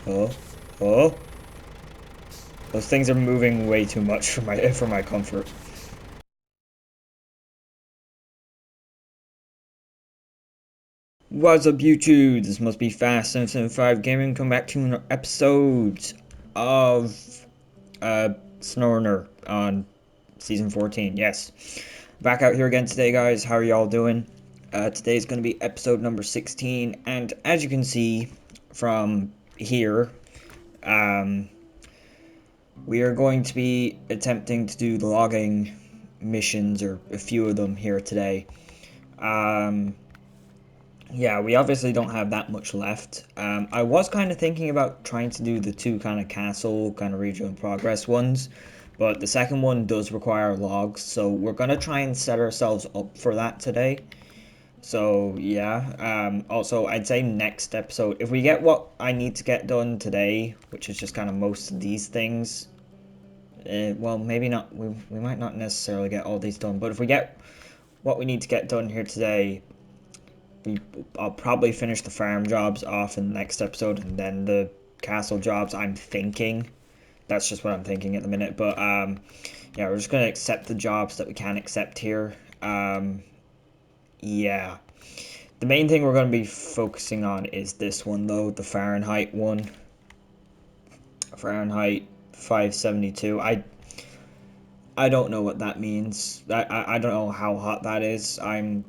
Oh, oh. Those things are moving way too much for my comfort. What's up, YouTube? This must be Fast 775 Gaming. Come back to an episode of SNOWRUNNER on season 14. Yes, back out here again today, guys. How are y'all doing? Today's going to be episode number 16, and as you can see from here, we are going to be attempting to do the logging missions, or a few of them here today. Yeah, we obviously don't have that much left. I was kind of thinking about trying to do the two kind of castle, kind of regional progress ones, but the second one does require logs, so we're going to try and set ourselves up for that today. So, yeah, also, I'd say next episode, if we get what I need to get done today, which is just kind of most of these things, well, maybe not, we might not necessarily get all these done, but if we get what we need to get done here today, I'll probably finish the farm jobs off in the next episode, and then the castle jobs, I'm thinking. That's just what I'm thinking at the minute, but, yeah, we're just going to accept the jobs that we can accept here. Yeah. The main thing we're going to be focusing on is this one, though, the Fahrenheit one. Fahrenheit 572. I don't know what that means. I don't know how hot that is. I'm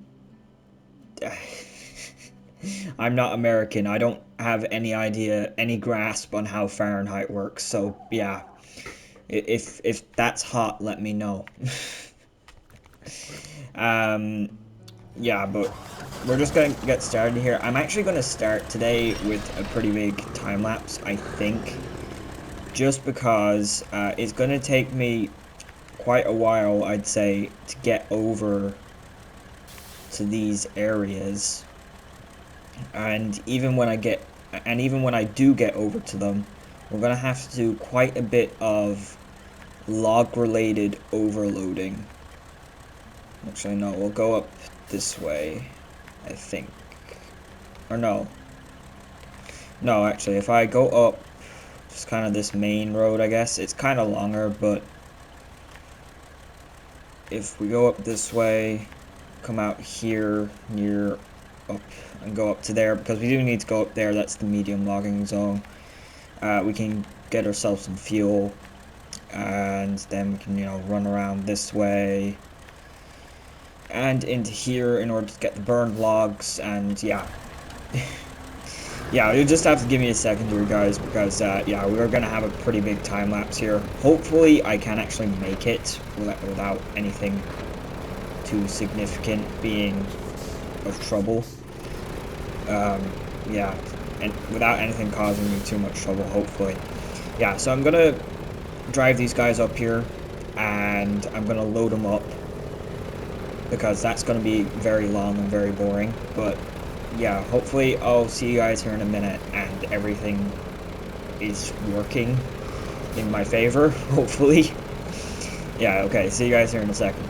not American. I don't have any idea, any grasp on how Fahrenheit works. So yeah, if that's hot, let me know. Yeah, but we're just gonna get started here. I'm actually gonna start today with a pretty big time lapse, I think, just because it's gonna take me quite a while, I'd say, to get over to these areas. And even when I do get over to them, we're gonna have to do quite a bit of log related overloading. Actually, no, we'll go up this way, I think. Or no, actually, if I go up just kind of this main road, I guess it's kind of longer, but if we go up this way, come out here near up and go up to there, because we do need to go up there. That's the medium logging zone. We can get ourselves some fuel, and then we can, you know, run around this way and into here in order to get the burned logs. And yeah. Yeah, you'll just have to give me a second here, guys, because yeah, we're gonna have a pretty big time lapse here. Hopefully I can actually make it without anything too significant being of trouble. Yeah, and without anything causing me too much trouble, hopefully. Yeah, so I'm gonna drive these guys up here, and I'm gonna load them up, because that's gonna be very long and very boring. But yeah, hopefully I'll see you guys here in a minute, and everything is working in my favor, hopefully. Yeah, okay, see you guys here in a second.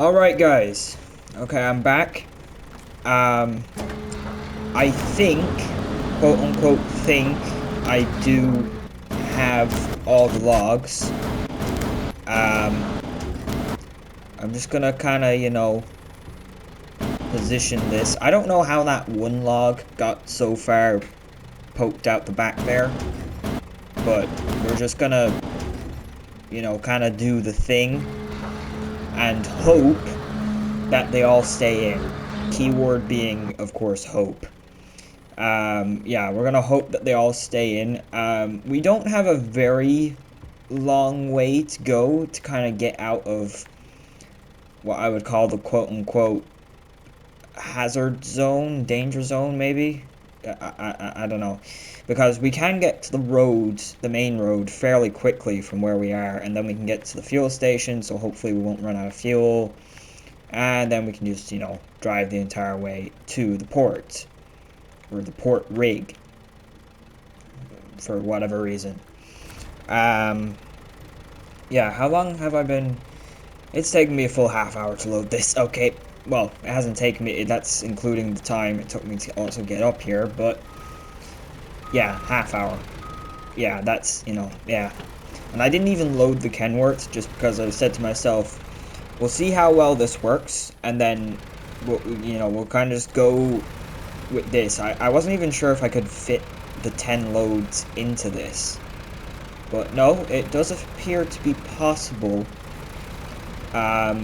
Alright guys, okay, I'm back. I think, quote unquote think, I do have all the logs. I'm just gonna kinda, you know, position this. I don't know how that one log got so far poked out the back there, but we're just gonna, you know, kinda do the thing and hope that they all stay in. Keyword being, of course, hope. Yeah, we're gonna hope that they all stay in. We don't have a very long way to go to kind of get out of what I would call the quote-unquote hazard zone, danger zone, maybe? I don't know. Because we can get to the road, the main road, fairly quickly from where we are, and then we can get to the fuel station, so hopefully we won't run out of fuel. And then we can just, you know, drive the entire way to the port. Or the port rig. For whatever reason. Yeah, how long have I been... It's taken me a full half hour to load this. Okay, well, it hasn't taken me... That's including the time it took me to also get up here, but... Yeah, half hour. Yeah, that's, you know, yeah. And I didn't even load the Kenworth just because I said to myself, we'll see how well this works, and then, we'll kind of just go with this. I wasn't even sure if I could fit the 10 loads into this. But no, it does appear to be possible. I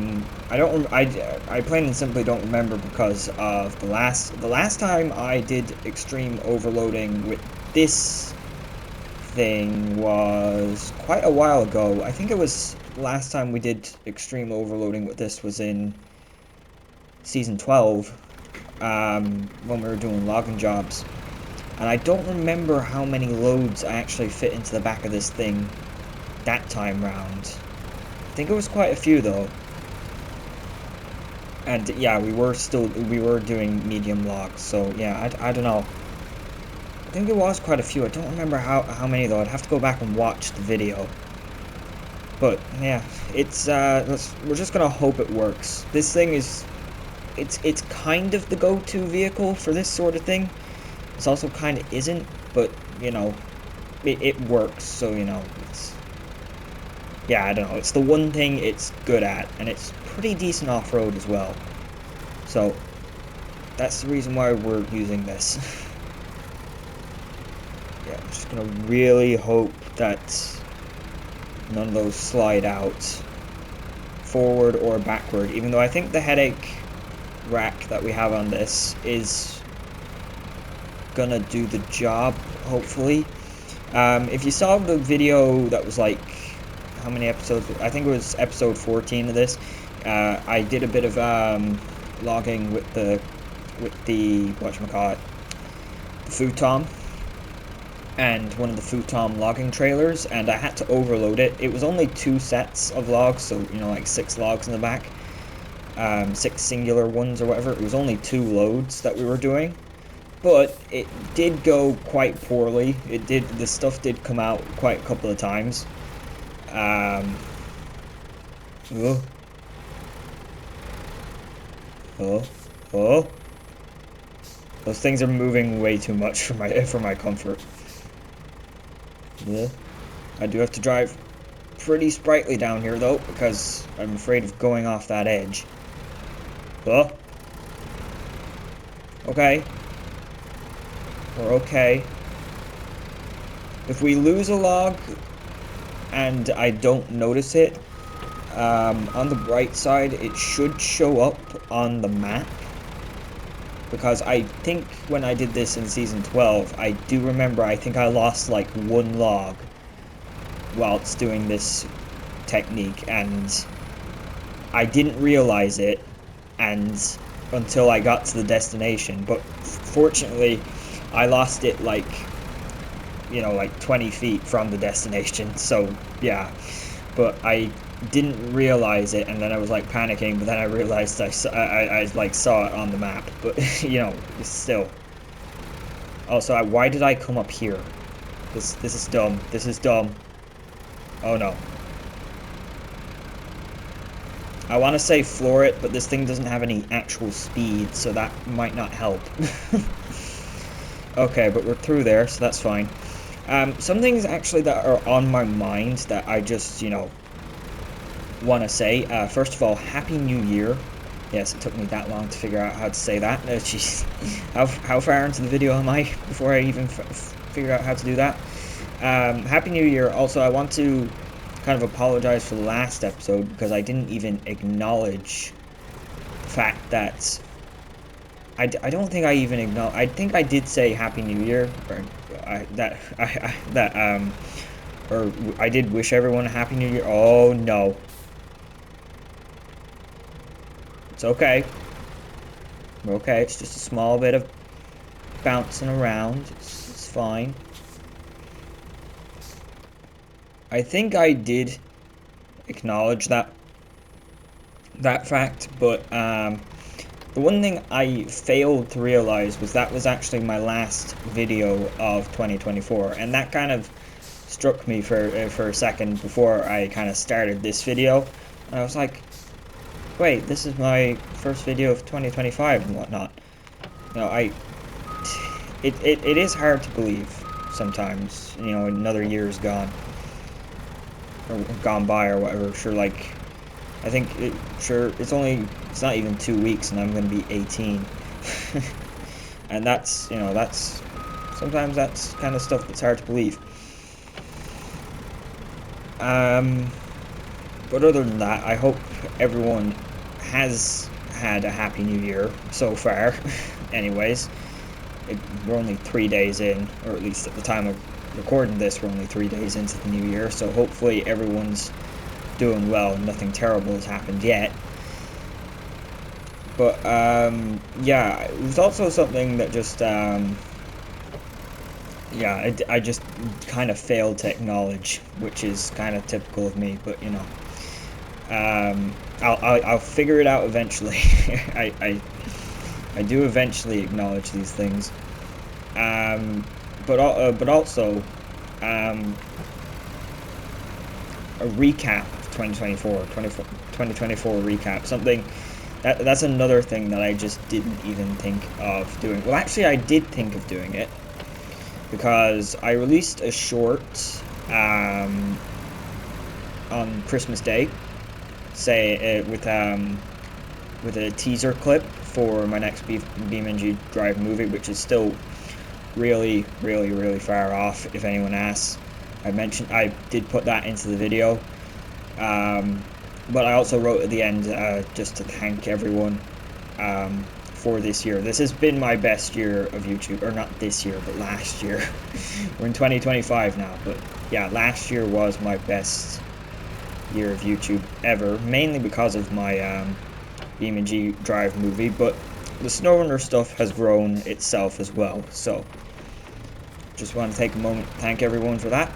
plain and simply don't remember because of the last time I did extreme overloading with this thing was quite a while ago. I think it was last time we did extreme overloading with this was in season 12, when we were doing logging jobs. And I don't remember how many loads I actually fit into the back of this thing that time round. I think it was quite a few though. And yeah, we were doing medium logs, so yeah, I don't know. I think it was quite a few. I don't remember how many though. I'd have to go back and watch the video. But yeah, it's we're just gonna hope it works. This thing is it's kind of the go-to vehicle for this sort of thing. It's also kind of isn't, but you know, it works, so you know, it's, yeah, I don't know, it's the one thing it's good at, and it's pretty decent off-road as well. So that's the reason why we're using this. Yeah, I'm just gonna really hope that none of those slide out forward or backward, even though I think the headache rack that we have on this is gonna do the job, hopefully. If you saw the video that was like, how many episodes? I think it was episode 14 of this. I did a bit of logging with the whatchamacallit, the futon, and one of the futon logging trailers, and I had to overload it. It was only 2 sets of logs, so you know, like 6 logs in the back, 6 singular ones or whatever. It was only 2 loads that we were doing. But it did go quite poorly. The stuff did come out quite a couple of times. Oh. Those things are moving way too much for my comfort. Yeah. I do have to drive pretty sprightly down here though, because I'm afraid of going off that edge. Oh. Okay. We're okay. If we lose a log and I don't notice it, on the bright side, it should show up on the map. Because I think when I did this in season 12, I do remember I think I lost like 1 log whilst doing this technique, and I didn't realize it until I got to the destination. But fortunately, I lost it like, you know, like 20 feet from the destination, so yeah. But I didn't realize it, and then I was like panicking, but then I realized I like saw it on the map, but you know, still. Also, why did I come up here? This is dumb. This is dumb. Oh no. I want to say floor it, but this thing doesn't have any actual speed, so that might not help. Okay, but we're through there, so that's fine. Some things actually that are on my mind that I just, you know, want to say. First of all, Happy New Year. Yes, it took me that long to figure out how to say that. Jeez, how far into the video am I before I even figure out how to do that? Happy New Year. Also, I want to kind of apologize for the last episode because I didn't even acknowledge the fact that I don't think I even acknowledge. I think I did say Happy New Year, or or I did wish everyone a Happy New Year. Oh no, it's okay. We're okay. It's just a small bit of bouncing around. It's fine. I think I did acknowledge that fact, but the one thing I failed to realize was that was actually my last video of 2024, and that kind of struck me for a second before I kind of started this video. And I was like, wait, this is my first video of 2025 and whatnot. You know, it is hard to believe sometimes, you know, another year's gone. Or gone by or whatever. Sure, like, I think it's not even 2 weeks and I'm gonna be 18. And that's, you know, sometimes that's kind of stuff that's hard to believe. But other than that, I hope everyone has had a Happy New Year so far. Anyways, we're only 3 days in, or at least at the time of recording this, we're only 3 days into the new year, so hopefully everyone's doing well. Nothing terrible has happened yet. But yeah, it was also something that just yeah, I just kind of failed to acknowledge, which is kind of typical of me. But you know, I'll figure it out eventually. I do eventually acknowledge these things. But also a recap of 2024 recap. Something that's another thing that I just didn't even think of doing. Well, actually, I did think of doing it because I released a short on Christmas Day, with a teaser clip for my next BeamNG Drive movie, which is still really far off, if anyone asks. I did put that into the video, but I also wrote at the end just to thank everyone for this year. This has been my best year of YouTube, or not this year, but last year. We're in 2025 now, but yeah, last year was my best year of YouTube ever, mainly because of my BeamNG Drive movie, but the SNOWRUNNER stuff has grown itself as well, so just want to take a moment to thank everyone for that.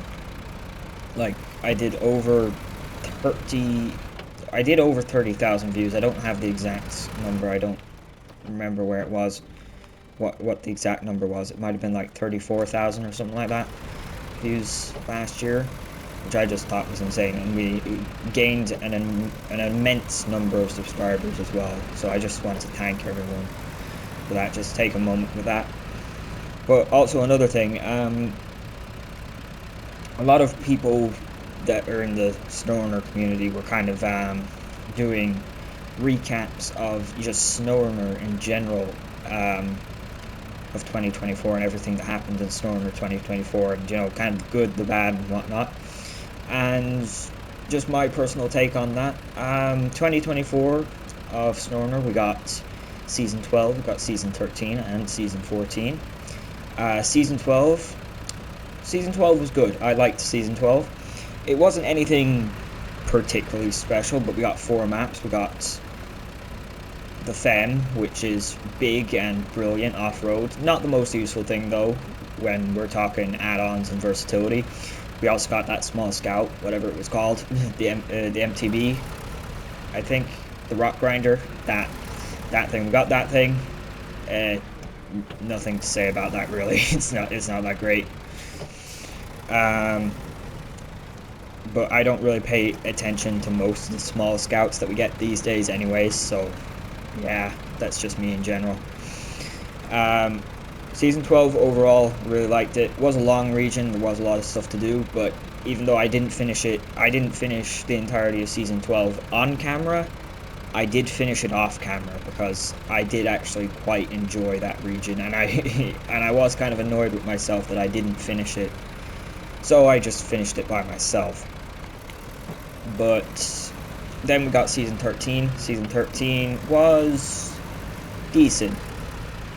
Like, I did over 30,000 views. I don't have the exact number. I don't remember where it was, what the exact number was. It might have been like 34,000 or something like that views last year, which I just thought was insane. And we gained an immense number of subscribers as well. So I just want to thank everyone for that. Just take a moment with that. But also another thing, a lot of people that are in the SNOWRUNNER community were kind of doing recaps of just SNOWRUNNER in general, of 2024 and everything that happened in SNOWRUNNER 2024, and you know, kind of good, the bad, and whatnot. And just my personal take on that. 2024 of SNOWRUNNER, we got Season 12, we got Season 13, and Season 14. Season 12 was good. I liked Season 12. It wasn't anything particularly special, but we got 4 maps. We got the Fen, which is big and brilliant off-road. Not the most useful thing, though, when we're talking add-ons and versatility. We also got that small scout, whatever it was called, the MTB, I think, the rock grinder, that thing. We got that thing. Nothing to say about that, really. It's not that great. but I don't really pay attention to most of the small scouts that we get these days anyways, so yeah, that's just me in general. Season 12 overall, really liked it. It was a long region, there was a lot of stuff to do, but even though I didn't finish it, I didn't finish the entirety of Season 12 on camera, I did finish it off camera because I did actually quite enjoy that region, and I was kind of annoyed with myself that I didn't finish it, so I just finished it by myself. But then we got Season 13. Season 13 was decent.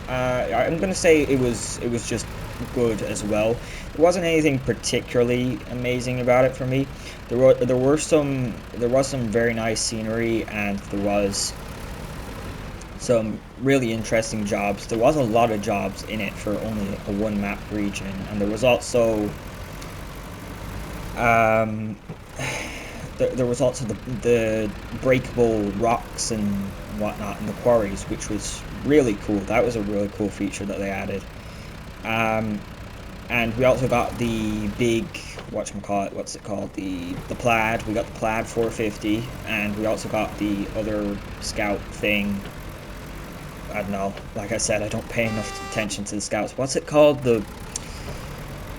I'm gonna say it was just good as well. There wasn't anything particularly amazing about it for me. There was some very nice scenery, and there was some really interesting jobs. There was a lot of jobs in it for only a one map region, and there was also there was also the breakable rocks and whatnot in the quarries, which was really cool. That was a really cool feature that they added. And we also got the big, what's it called, the plaid. We got the plaid 450, and we also got the other scout thing. I don't know, like I said, I don't pay enough attention to the scouts. What's it called?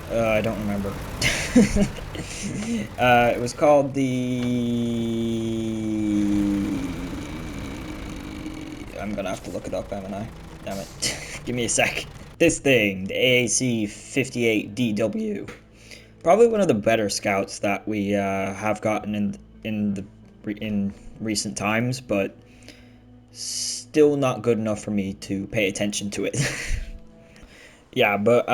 I don't remember. It was called I'm gonna have to look it up, haven't I? Damn it. Give me a sec. This thing, the AAC-58DW. Probably one of the better scouts that we have gotten in recent times, but still not good enough for me to pay attention to it. Yeah, but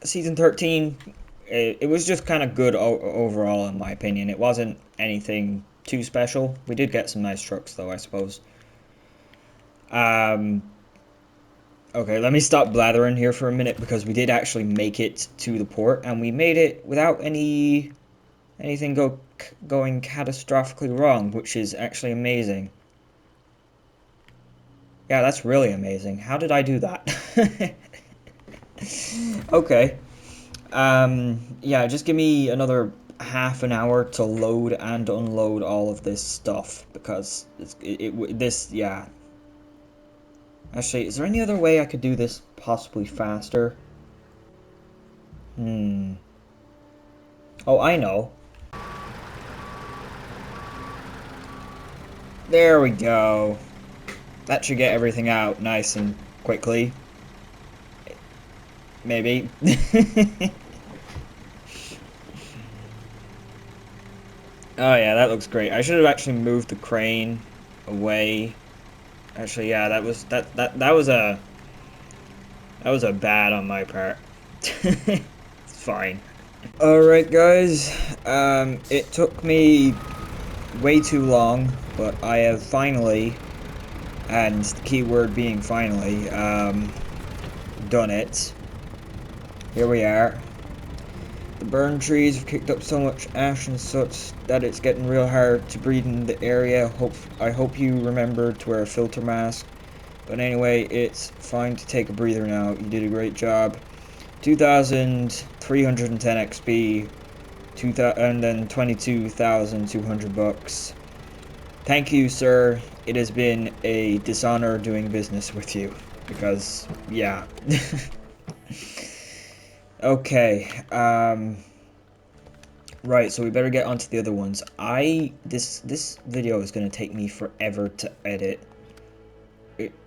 Season 13, it was just kind of good overall, in my opinion. It wasn't anything too special. We did get some nice trucks, though, I suppose. Okay, let me stop blathering here for a minute, because we did actually make it to the port, and we made it without anything going catastrophically wrong, which is actually amazing. Yeah, that's really amazing. How did I do that? Okay. Yeah, just give me another half an hour to load and unload all of this stuff, because yeah. Actually, is there any other way I could do this possibly faster? Oh, I know. There we go. That should get everything out nice and quickly. Maybe. Oh yeah, that looks great. I should have actually moved the crane away. Actually, yeah, that was a bad on my part. It's fine. Alright guys, it took me way too long, but I have finally, and the key word being finally, done it. Here we are. The burned trees have kicked up so much ash and soot that it's getting real hard to breathe in the area. I hope you remember to wear a filter mask. But anyway, it's fine to take a breather now. You did a great job. 2,310 XP, and then 22,200 bucks. Thank you, sir. It has been a dishonor doing business with you, because yeah. Okay. Right, so we better get onto the other ones. This video is gonna take me forever to edit.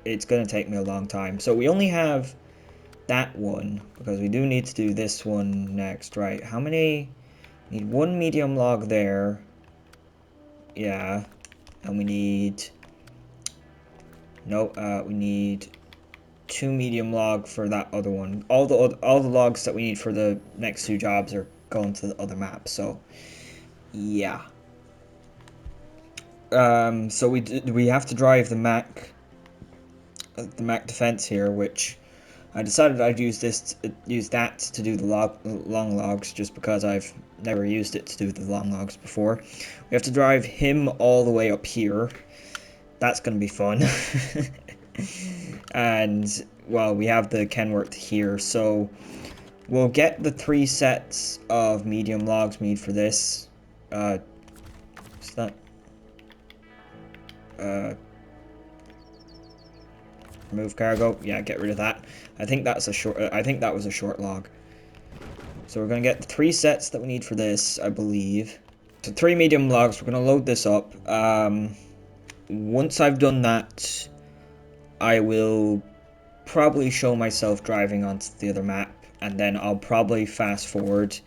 It's gonna take me a long time. So we only have that one, because we do need to do this one next, right? How many? We need one medium log there. Yeah. And we need... No, we need 2 medium log for that other one. All the logs that we need for the next 2 jobs are going to the other map, so... Yeah. So we have to drive the Mack Defense here, which I decided I'd use that to do the long logs, just because I've never used it to do the long logs before. We have to drive him all the way up here. That's gonna be fun. And well, we have the Kenworth here, so we'll get the 3 sets of medium logs made for this. What's that? Remove cargo. Yeah, get rid of that. I think that's a short. I think that was a short log. So we're gonna get the 3 sets that we need for this, I believe. So 3 medium logs. We're gonna load this up. Once I've done that, I will probably show myself driving onto the other map, and then I'll probably fast forward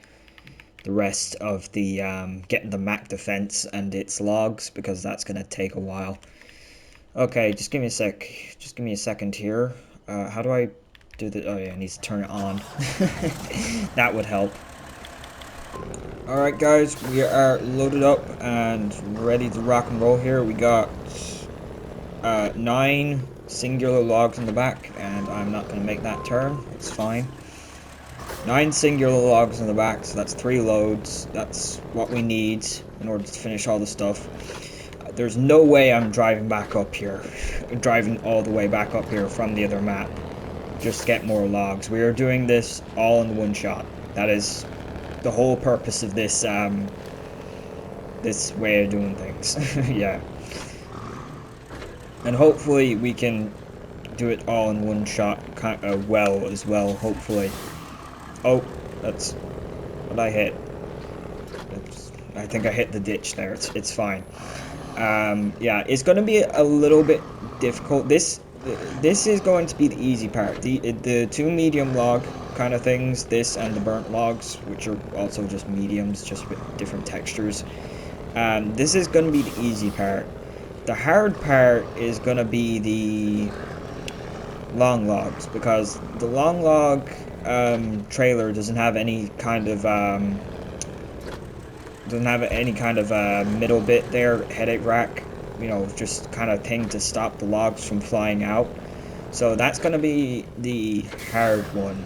the rest of the getting the Mack Defense and its logs, because that's gonna take a while. Okay, just give me a sec. Just give me a second here. How do I do the? Oh yeah, I need to turn it on. That would help. Alright guys, we are loaded up and ready to rock and roll here. We got 9 singular logs in the back, and I'm not going to make that turn. It's fine. 9 singular logs in the back, so that's 3 loads. That's what we need in order to finish all the stuff. There's no way I'm driving back up here, driving all the way back up here from the other map just to get more logs. We are doing this all in one shot. That is the whole purpose of this this way of doing things. Yeah. And hopefully we can do it all in one shot well as well, hopefully. Oh, that's what I hit. I think I hit the ditch there. It's fine. Yeah, it's going to be a little bit difficult. This is going to be the easy part. The 2 medium log kind of things, this and the burnt logs, which are also just mediums, just with different textures. This is going to be the easy part. The hard part is going to be the long logs, because the long log trailer doesn't have any kind of middle bit there, headache rack, you know, just kind of thing to stop the logs from flying out. So that's going to be the hard one.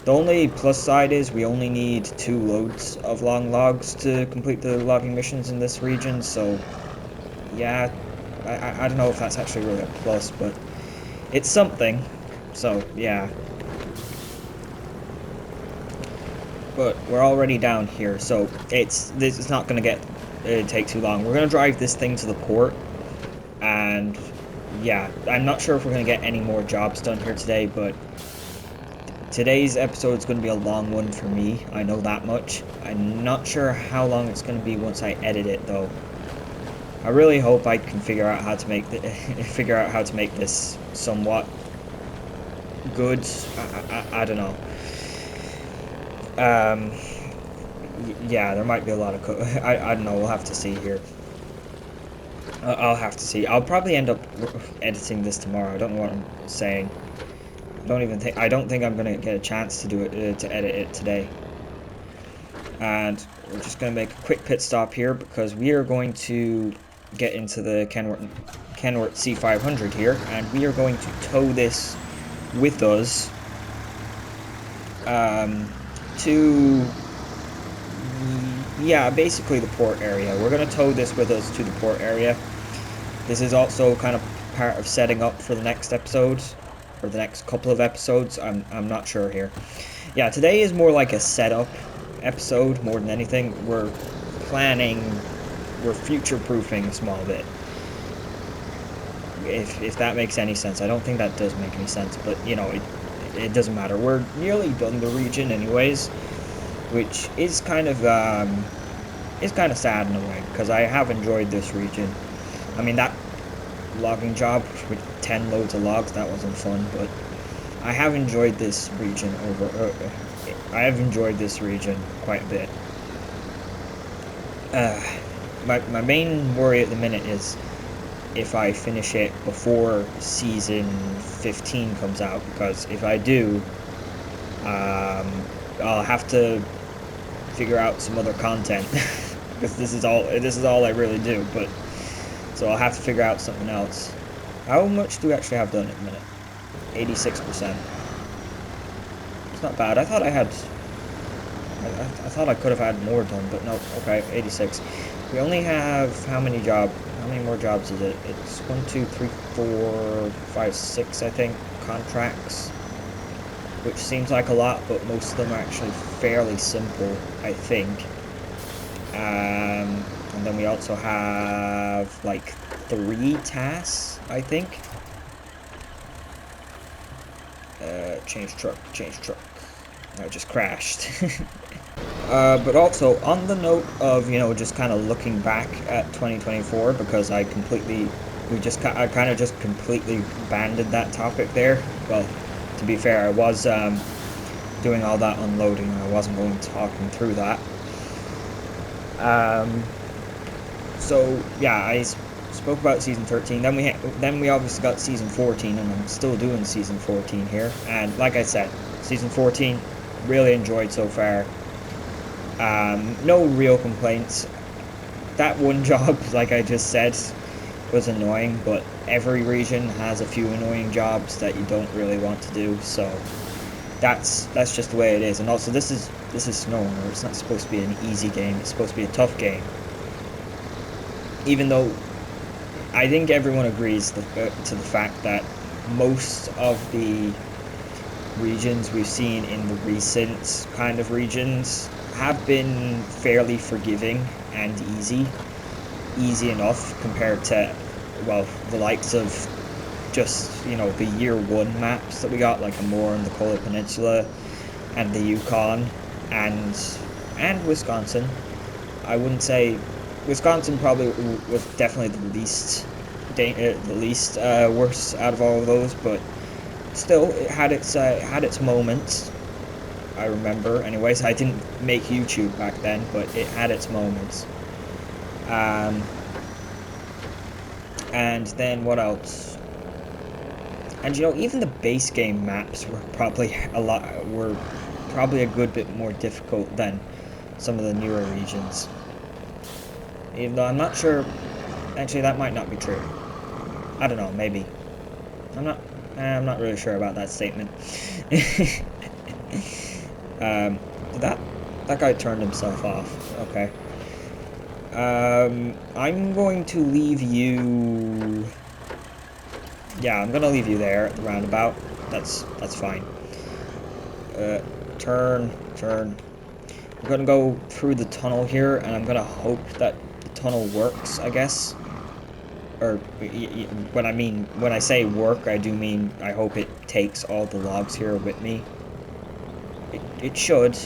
The only plus side is we only need 2 loads of long logs to complete the logging missions in this region, so yeah, I don't know if that's actually really a plus, but it's something, so yeah. But we're already down here, so this is not going to take too long. We're going to drive this thing to the port, and yeah, I'm not sure if we're going to get any more jobs done here today, but today's episode is going to be a long one for me. I know that much. I'm not sure how long it's going to be once I edit it, though. I really hope I can figure out how to make this somewhat good. I don't know. Yeah, there might be a lot of I don't know. We'll have to see here. I'll have to see. I'll probably end up editing this tomorrow. I don't know what I'm saying. I don't think I'm gonna get a chance to do it to edit it today. And we're just gonna make a quick pit stop here, because we are going to get into the Kenworth C500 here, and we are going to tow this with us to, yeah, basically the port area. We're going to tow this with us to the port area. This is also kind of part of setting up for the next episode, or the next couple of episodes. I'm not sure here. Yeah, today is more like a setup episode more than anything. We're future-proofing a small bit. If that makes any sense. I don't think that does make any sense, but you know, it doesn't matter. We're nearly done the region anyways, which is kind of sad in a way, because I have enjoyed this region. I mean, that logging job with 10 loads of logs, that wasn't fun, but I have enjoyed this region quite a bit. My main worry at the minute is if I finish it before season 15 comes out, because if I do, I'll have to figure out some other content because this is all I really do. But so I'll have to figure out something else. How much do we actually have done at the minute? 86%. It's not bad. I thought I could have had more done, but no. Okay, 86. We only have how many more jobs is it? It's 1, 2, 3, 4, 5, 6, I think, contracts. which seems like a lot, but most of them are actually fairly simple, I think. And then we also have like 3 tasks, I think. Change truck, change truck. No, it just crashed. But also, on the note of, just kind of looking back at 2024, because I kind of just completely abandoned that topic there. Well, to be fair, I was doing all that unloading, and I wasn't going talking through that. So yeah, I spoke about season 13. Then we obviously got season 14, and I'm still doing season 14 here. And like I said, season 14, really enjoyed so far. No real complaints. That one job, like I just said, was annoying, but every region has a few annoying jobs that you don't really want to do, so that's just the way it is. And also, this is SNOWRUNNER. It's not supposed to be an easy game. It's supposed to be a tough game. Even though I think everyone agrees to the fact that most of the regions we've seen in the recent kind of regions have been fairly forgiving and easy enough compared to, well, the likes of just, the year 1 maps that we got, like Amur and the Kola Peninsula and the Yukon and Wisconsin. I wouldn't say Wisconsin probably was definitely the least worst out of all of those, but still, it had its moments. I remember. Anyways, I didn't make YouTube back then, but it had its moments. And then what else? And even the base game maps were probably a good bit more difficult than some of the newer regions. Even though I'm not sure. Actually, that might not be true. I don't know. Maybe. I'm not really sure about that statement. That guy turned himself off. Okay. I'm going to leave you. Yeah, I'm gonna leave you there at the roundabout. That's fine. Turn. I'm gonna go through the tunnel here, and I'm gonna hope that the tunnel works, I guess. Or when I say work, I do mean I hope it takes all the logs here with me. It should,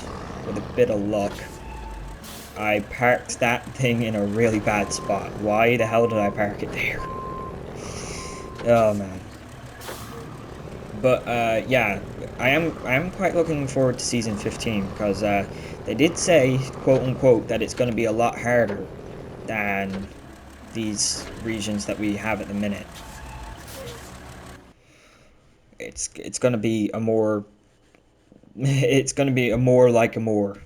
with a bit of luck. I parked that thing in a really bad spot. Why the hell did I park it there? Oh man. But yeah, I am quite looking forward to season 15 because they did say, quote unquote, that it's going to be a lot harder than these regions that we have at the minute. It's going to be a more like a more.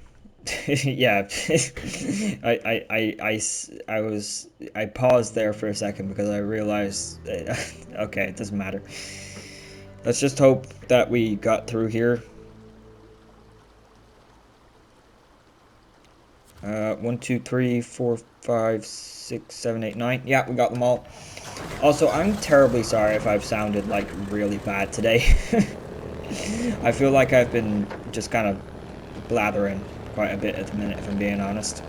Yeah. I paused there for a second because I realized okay, it doesn't matter. Let's just hope that we got through here. 1, 2, 3, 4, 5, 6, 7, 8, 9. Yeah, we got them all. Also, I'm terribly sorry if I've sounded like really bad today. I feel like I've been just kind of blathering quite a bit at the minute, if I'm being honest.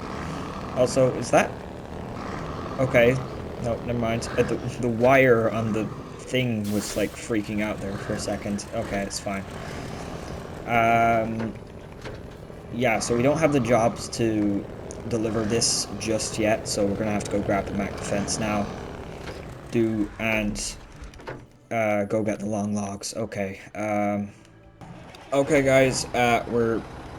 Also, is that... Okay, no, never mind. The wire on the thing was like freaking out there for a second. Okay, it's fine. Yeah, so we don't have the jobs to deliver this just yet, so we're gonna have to go grab the Mack Defense now. Go get the long logs. Okay. Okay, guys.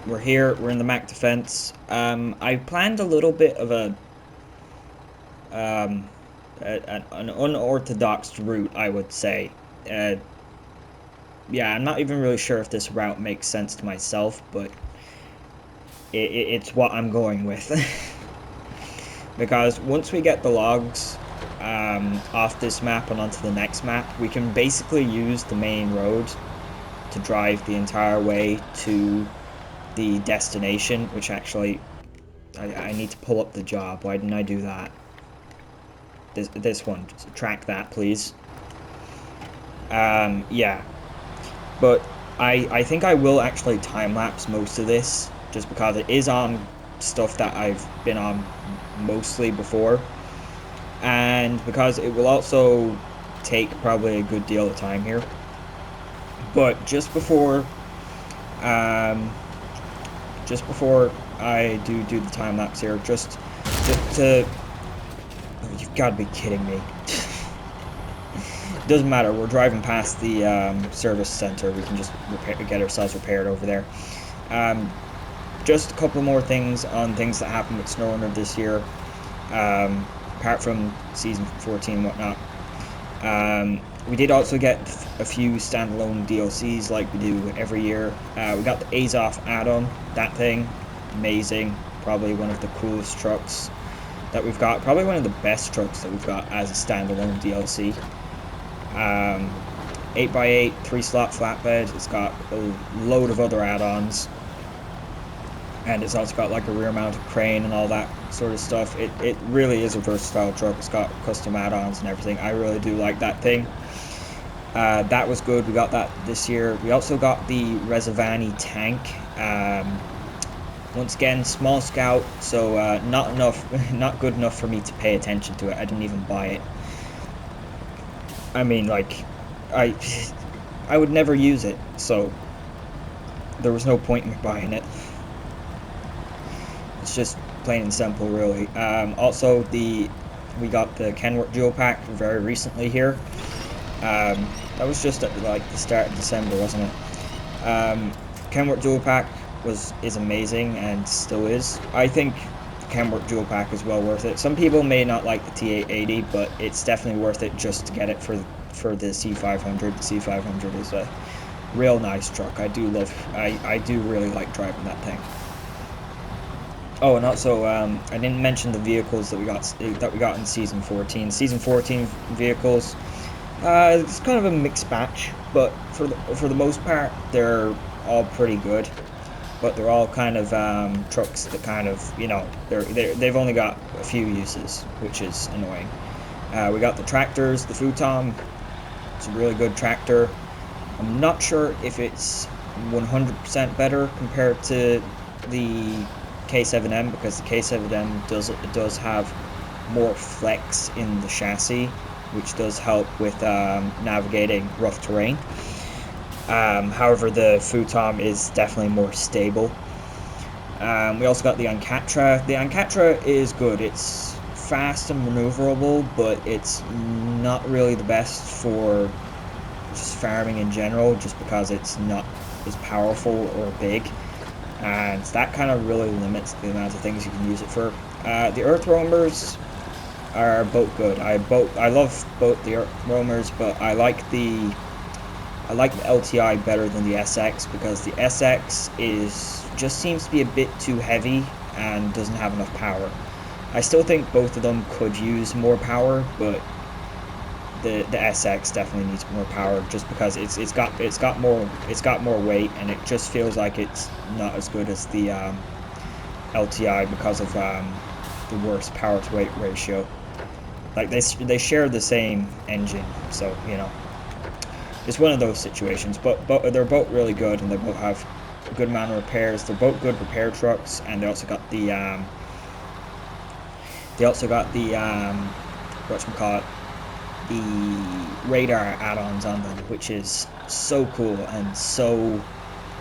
We're here. We're in the Mack Defense. I planned a little bit of an unorthodox route, I would say. Yeah, I'm not even really sure if this route makes sense to myself, but it's what I'm going with. Because once we get the logs off this map and onto the next map, we can basically use the main road to drive the entire way to the destination, which actually, I need to pull up the job. Why didn't I do that? This one, track that, please. Yeah. But I think I will actually time-lapse most of this, just because it is on stuff that I've been on mostly before, and because it will also take probably a good deal of time here. But just before I do the time-lapse here, just to oh, you've got to be kidding me. Doesn't matter, we're driving past the service center, we can just get ourselves repaired over there. Just a couple more things on things that happened with SNOWRUNNER this year, apart from Season 14 and whatnot. We did also get a few standalone DLCs like we do every year. We got the Azoff add-on, that thing, amazing, probably one of the coolest trucks that we've got, probably one of the best trucks that we've got as a standalone DLC. 8x8 3-slot flatbed. It's got a load of other add-ons, and it's also got like a rear-mounted crane and all that sort of stuff. It really is a versatile truck. It's got custom add-ons and everything. I really do like that thing. That was good. We got that this year. We also got the Rezavani tank. Once again, small scout, so not good enough for me to pay attention to it. I didn't even buy it. I mean, like, I would never use it, so there was no point in me buying it. It's just plain and simple, really. Also, we got the Kenworth Dual Pack very recently here. That was just at like the start of December, wasn't it? Kenworth Dual Pack is amazing and still is. I think Kenworth Dual Pack is well worth it. Some people may not like the T880, but it's definitely worth it just to get it for the C500. The C500 is a real nice truck. I do really like driving that thing. Oh, and also I didn't mention the vehicles that we got in Season 14. Season 14 vehicles, it's kind of a mixed batch, but for the most part, they're all pretty good. But they're all kind of trucks that kind of, you know, they've only got a few uses, which is annoying. We got the tractors, the Futon. It's a really good tractor. I'm not sure if it's 100% better compared to the K7M, because the K7M does have more flex in the chassis, which does help with navigating rough terrain. However, the Futon is definitely more stable. We also got the Ancatra. The Ancatra is good. It's fast and maneuverable, but it's not really the best for just farming in general, just because it's not as powerful or big, and that kind of really limits the amount of things you can use it for. The Earth Roamers are both good. I love both the Earth Roamers, but I like the LTI better than the SX, because the SX just seems to be a bit too heavy and doesn't have enough power. I still think both of them could use more power, but the SX definitely needs more power, just because it's got more weight, and it just feels like it's not as good as the LTI because of the worse power to weight ratio. Like they share the same engine, so you know. It's one of those situations, but they're both really good, and they both have a good amount of repairs. They're both good repair trucks, and they also got the whatchamacallit, the radar add-ons on them, which is so cool, and so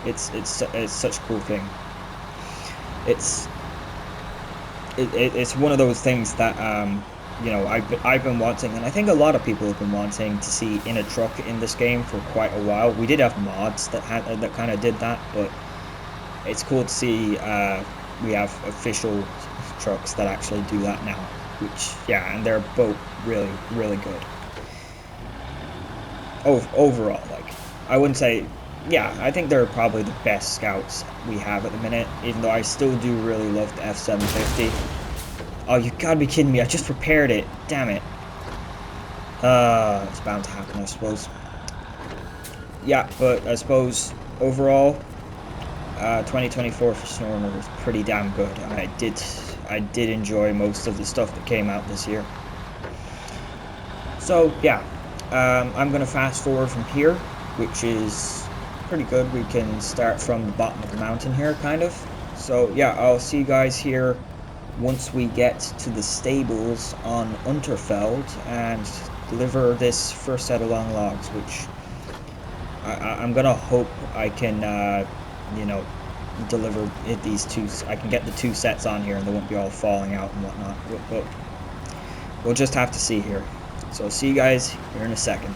it's such a cool thing. It's one of those things that you know, I've been wanting, and I think a lot of people have been wanting to see in a truck in this game for quite a while. We did have mods that kind of did that, but it's cool to see we have official trucks that actually do that now. Which, yeah, and they're both really, really good. Overall, like, I wouldn't say, yeah, I think they're probably the best scouts we have at the minute, even though I still do really love the F750. Oh, you gotta be kidding me, I just repaired it. Damn it. It's bound to happen, I suppose. Yeah, but I suppose, overall, 2024 for SNOWRUNNER was pretty damn good. I did enjoy most of the stuff that came out this year. So, yeah. I'm gonna fast forward from here, which is pretty good. We can start from the bottom of the mountain here, kind of. So yeah, I'll see you guys here once we get to the stables on Unterfeld and deliver this first set of long logs, which I'm gonna hope I can, you know, deliver these two. I can get the two sets on here and they won't be all falling out and whatnot. But we'll just have to see here. So see you guys here in a second.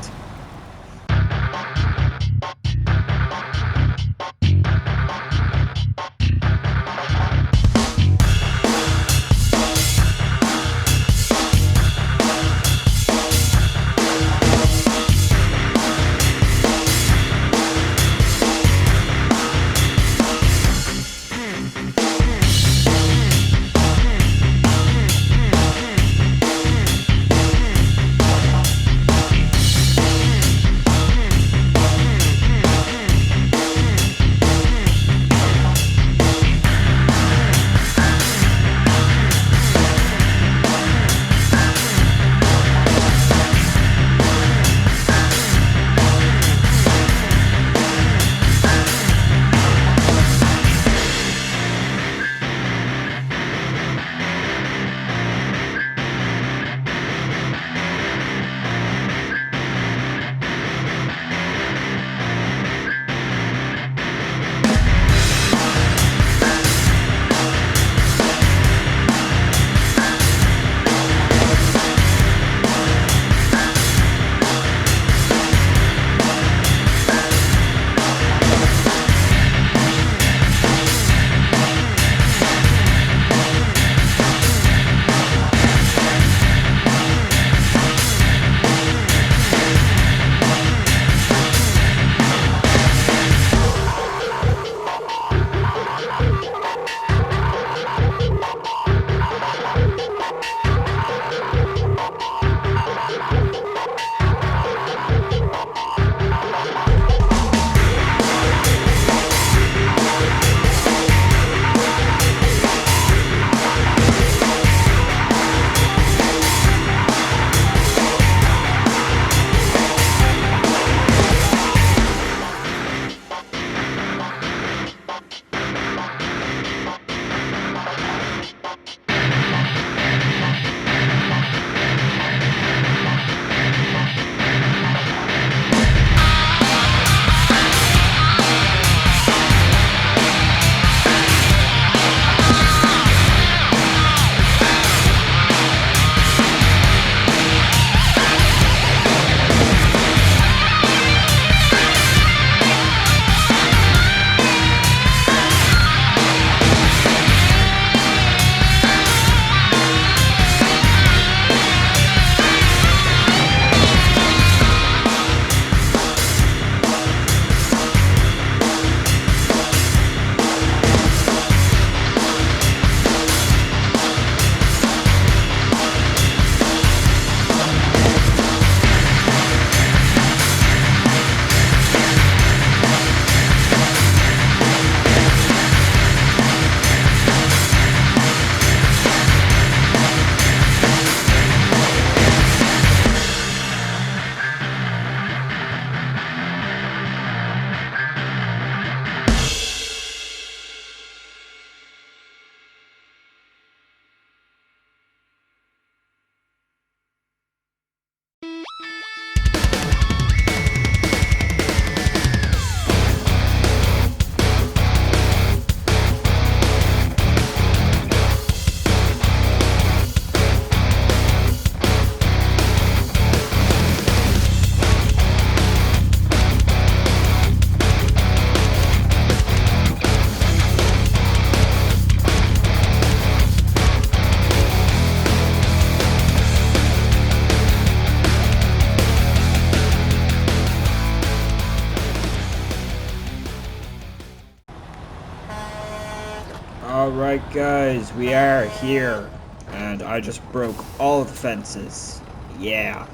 Alright guys, we are here, and I just broke all the fences. Yeah.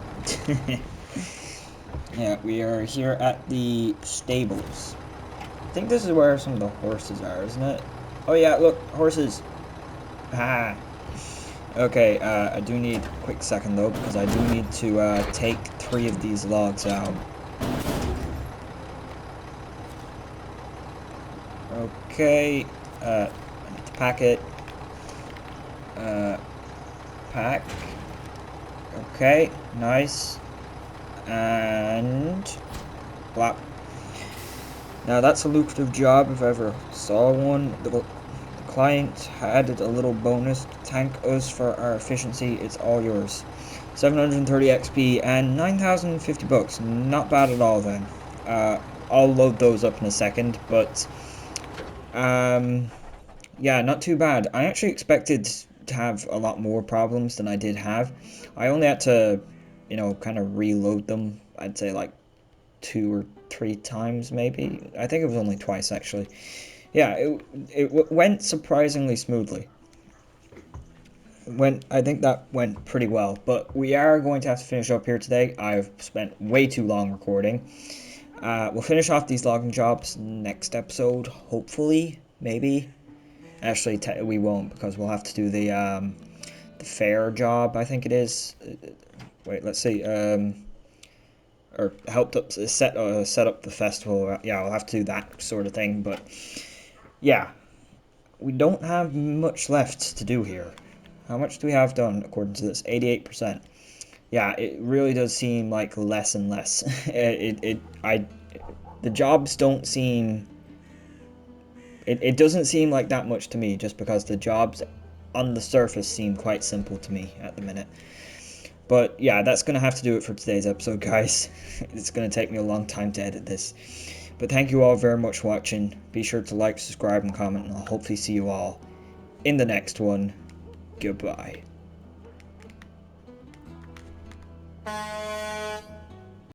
Yeah, we are here at the stables. I think this is where some of the horses are, isn't it? Oh yeah, look, horses. Ah. Okay, I do need a quick second though, because I do need to take 3 of these logs out. Okay, I need to pack it. Pack. Okay, nice. And blap. Now that's a lucrative job if I ever saw one. The client added a little bonus to thank us for our efficiency. It's all yours. 730 XP and 9,050 bucks. Not bad at all then. I'll load those up in a second, but yeah, not too bad. I actually expected to have a lot more problems than I did have. I only had to, kind of reload them. I'd say like 2 or 3 times maybe. I think it was only twice actually. Yeah, it went surprisingly smoothly. I think that went pretty well, but we are going to have to finish up here today. I've spent way too long recording. We'll finish off these logging jobs next episode, hopefully, maybe. Actually, we won't because we'll have to do the fair job. I think it is. Wait, let's see. Or helped up set up the festival. Yeah, I'll have to do that sort of thing. But yeah, we don't have much left to do here. How much do we have done according to this? 88%. Yeah, it really does seem like less and less. The jobs don't seem. It doesn't seem like that much to me, just because the jobs on the surface seem quite simple to me at the minute. But yeah, that's going to have to do it for today's episode, guys. It's going to take me a long time to edit this. But thank you all very much for watching. Be sure to like, subscribe, and comment, and I'll hopefully see you all in the next one. Goodbye.